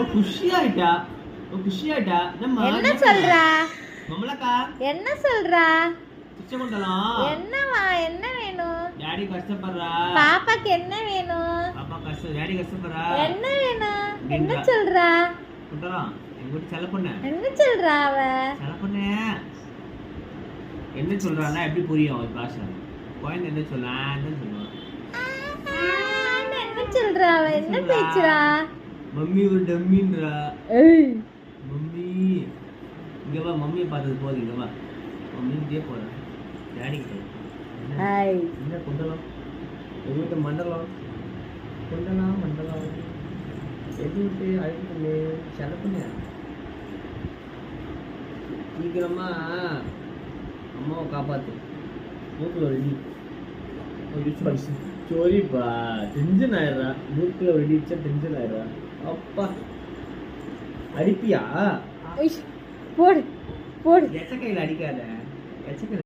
குஷியாயிட்டா குஷியாயிட்டா என்ன சொல்றா மம்மலக்கா என்ன சொல்றா பிச்சைக்கொண்டலாம் என்னவா என்ன வேணும் டாடி கஷ்டப்படுறா பாப்பாக்கு என்ன வேணும் பாப்பா டாடி கஷ்டப்படுறா என்ன வேணும் என்ன சொல்றா கொண்டலாம் எங்க வீட்டு செல்ல பொண்ணு என்ன சொல்றா அவ செல்ல பொண்ணு என்ன சொல்றான்னா எப்படி புரியும் ஒரு பாஷை குழந்தை என்ன சொல்லுவான் என்ன சொல்றா அவ என்ன பேசுறா மம்மி ஒரு டம்மின்றா ஏய் மம்மி இங்க வா மம்மியை பார்த்தது போதும் இங்க வா மம்மி இதே போறேன் டாடி ஹாய் என்ன கொண்டலாம் எங்க வீட்டு மண்டலம் கொண்டலாம் மண்டலம் எது விட்டு அழுப்பு செலப்புங்க சீக்கிரமா அம்மாவை காப்பாத்து மூக்கில் ரெடி சோரிப்பா டென்ஷன் ஆயிடுறா மூக்கில் வெடிச்சா டென்ஷன் ஆயிடுறா அப்பா அடிப்பியா போடு போடு எச்ச கையில் அடிக்காத எச்ச கையில்